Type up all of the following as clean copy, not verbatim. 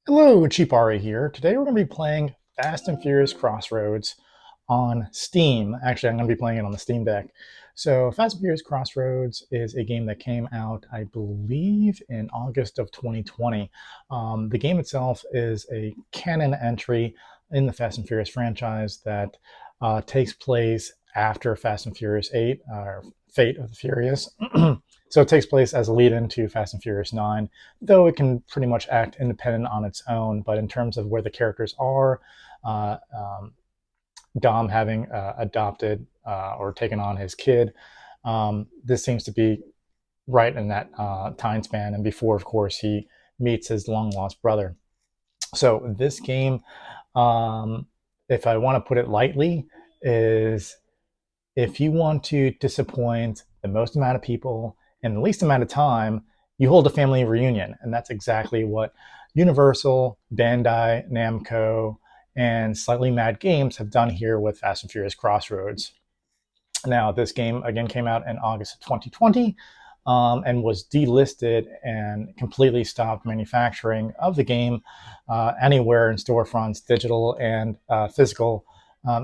Hello, Cheap Ari here. Today we're going to be playing Fast and Furious Crossroads on Steam. Actually, I'm going to be playing it on the Steam Deck. So, Fast and Furious Crossroads is a game that came out, I believe, in August of 2020. The game itself is a canon entry in the Fast and Furious franchise that takes place after Fast and Furious 8, or Fate of the Furious. So, it takes place as a lead into Fast and Furious 9, though it can pretty much act independent on its own. But in terms of where the characters are, uh, um, Dom having adopted or taken on his kid, this seems to be right in that time span. And before, of course, he meets his long lost brother. So this game, um, if I want to put it lightly, is if you want to disappoint the most amount of people in the least amount of time, you hold a family reunion. And that's exactly what Universal, Bandai, Namco, and Slightly Mad Games have done here with Fast and Furious Crossroads. Now, this game again came out in August of 2020 and was delisted and completely stopped manufacturing of the game anywhere in storefronts, digital and physical,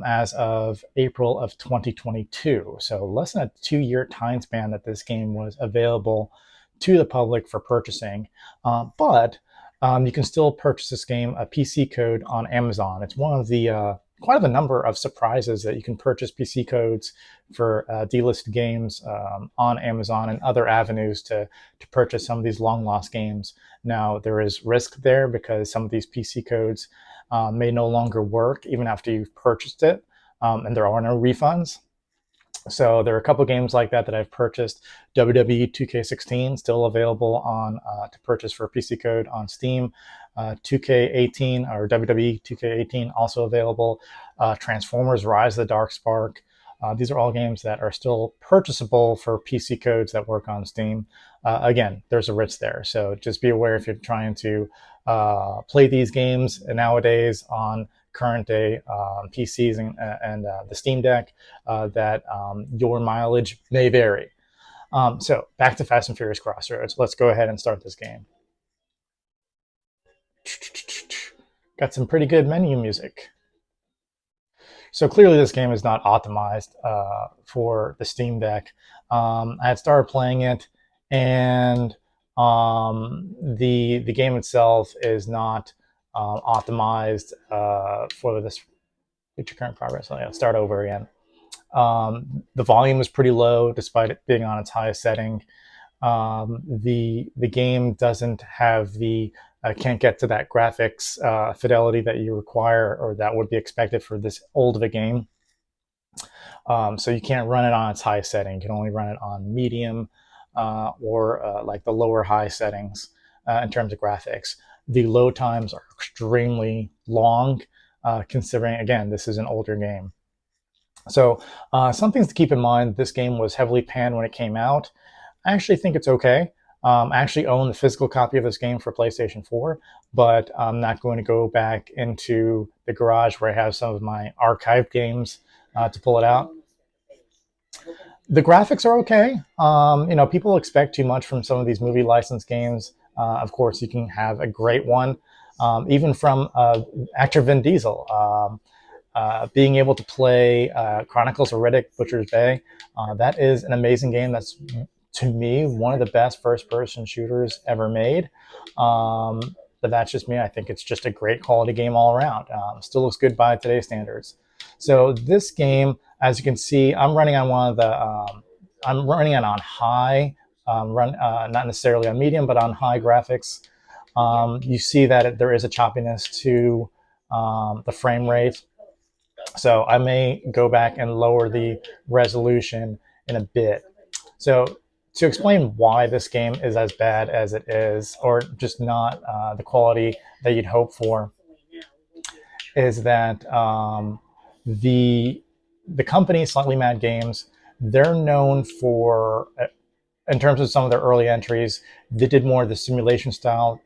as of April of 2022. So less than a 2-year time span that this game was available to the public for purchasing. But you can still purchase this game, a PC code on Amazon. It's one of the quite of a number of surprises that you can purchase PC codes for delisted games on Amazon and other avenues to purchase some of these long lost games. Now, there is risk there because some of these PC codes may no longer work even after you've purchased it, and there are no refunds. So there are a couple games like that that I've purchased. WWE 2K16 still available on to purchase for a PC code on Steam. 2K18 or WWE 2K18 also available. Transformers: Rise of the Dark Spark. These are all games that are still purchasable for PC codes that work on Steam. Again, there's a risk there, so just be aware if you're trying to play these games nowadays on current day PCs and the Steam Deck, that your mileage may vary. So back to Fast and Furious Crossroads. Let's go ahead and start this game. Got some pretty good menu music. So clearly this game is not optimized for the Steam Deck. I had started playing it, and the game itself is not optimized for this feature current progress. So yeah, start over again. The volume is pretty low despite it being on its highest setting. The game doesn't have the can't get to that graphics fidelity that you require or that would be expected for this old of a game. So you can't run it on its high setting. You can only run it on medium or like the lower high settings in terms of graphics. The load times are extremely long, considering, again, this is an older game. So some things to keep in mind: this game was heavily panned when it came out. I actually think it's okay. I actually own the physical copy of this game for PlayStation 4, but I'm not going to go back into the garage where I have some of my archived games to pull it out. The graphics are okay. People expect too much from some of these movie license games. Of course, you can have a great one, even from actor Vin Diesel. Being able to play Chronicles of Riddick Butcher's Bay, that is an amazing game. That's, to me, one of the best first-person shooters ever made. But that's just me. I think it's just a great quality game all around. Still looks good by today's standards. So this game, as you can see, I'm running on one of the. I'm running it on high, not necessarily on medium, but on high graphics. You see that there is a choppiness to the frame rate. So I may go back and lower the resolution in a bit. So to explain why this game is as bad as it is, or just not the quality that you'd hope for, is that the company Slightly Mad Games, they're known for, in terms of some of their early entries, they did more of the simulation style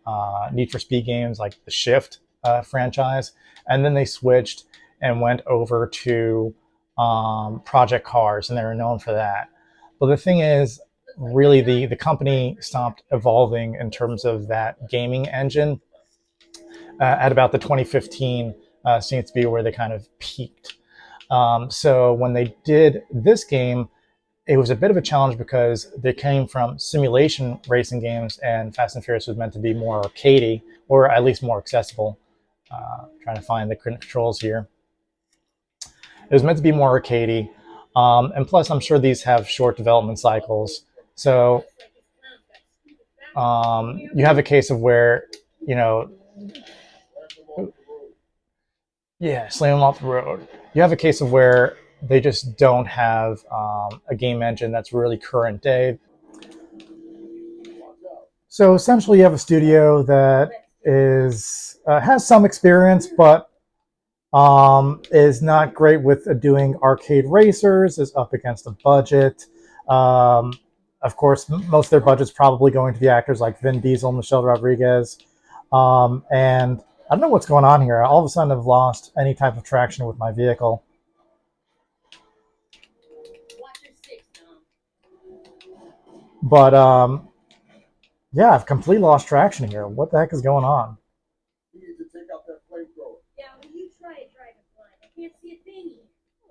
Need for Speed games like the Shift franchise, and then they switched and went over to Project Cars, and they were known for that. But the thing is, really, the company stopped evolving in terms of that gaming engine at about the 2015 seems to be where they kind of peaked. So when they did this game, it was a bit of a challenge because they came from simulation racing games, and Fast and Furious was meant to be more arcadey, or at least more accessible. Trying to find the controls here. It was meant to be more arcadey, and plus, I'm sure these have short development cycles. So you have a case of where, you know, yeah, slam them off the road. You have a case of where they just don't have a game engine that's really current day. So essentially, you have a studio that is has some experience, but is not great with doing arcade racers. Is up against a budget. Of course, most of their budget's probably going to the actors like Vin Diesel, Michelle Rodriguez, and I don't know what's going on here. All of a sudden, I've lost any type of traction with my vehicle. But yeah, I've completely lost traction here. What the heck is going on?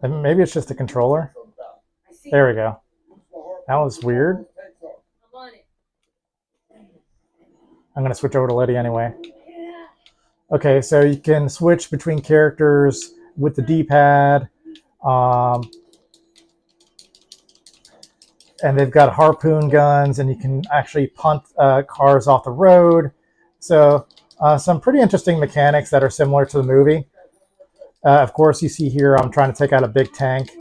And maybe it's just the controller. There we go. That was weird. I'm going to switch over to Letty anyway. Okay, so you can switch between characters with the D-pad. And they've got harpoon guns, and you can actually punt cars off the road. So some pretty interesting mechanics that are similar to the movie. Of course, you see here I'm trying to take out a big tank.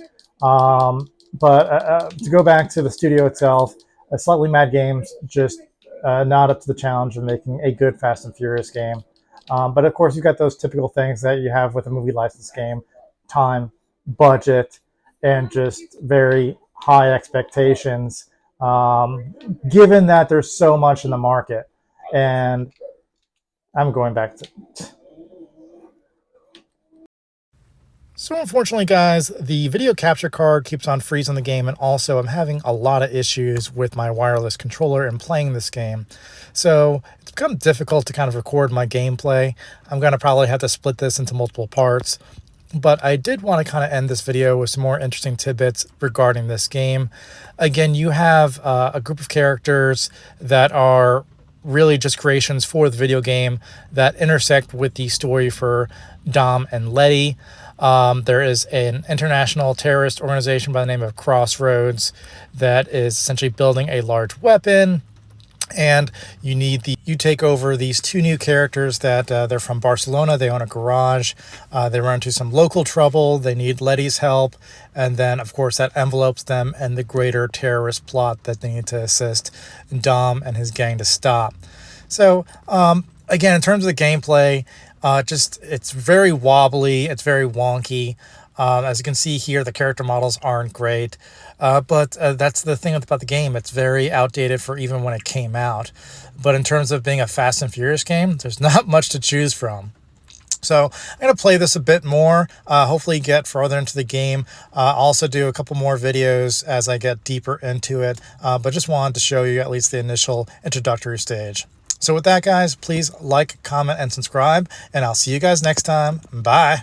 But to go back to the studio itself, Slightly Mad Games just not up to the challenge of making a good Fast and Furious game. But of course, you've got those typical things that you have with a movie license game: time, budget, and just very high expectations, given that there's so much in the market. And I'm going back to... So unfortunately, guys, the video capture card keeps on freezing the game, and also I'm having a lot of issues with my wireless controller in playing this game. So it's become difficult to kind of record my gameplay. I'm going to probably have to split this into multiple parts. But I did want to kind of end this video with some more interesting tidbits regarding this game. Again, you have a group of characters that are really just creations for the video game that intersect with the story for Dom and Letty. There is an international terrorist organization by the name of Crossroads that is essentially building a large weapon. And you take over these two new characters that they're from Barcelona. They own a garage. They run into some local trouble. They need Letty's help. And then, of course, that envelopes them in the greater terrorist plot that they need to assist Dom and his gang to stop. So, again, in terms of the gameplay, it's very wobbly. It's very wonky. As you can see here, the character models aren't great. But that's the thing about the game. It's very outdated for even when it came out. But in terms of being a Fast and Furious game, there's not much to choose from. So I'm going to play this a bit more, hopefully get further into the game. Also do a couple more videos as I get deeper into it. But just wanted to show you at least the initial introductory stage. So with that, guys, please like, comment, and subscribe. And I'll see you guys next time. Bye.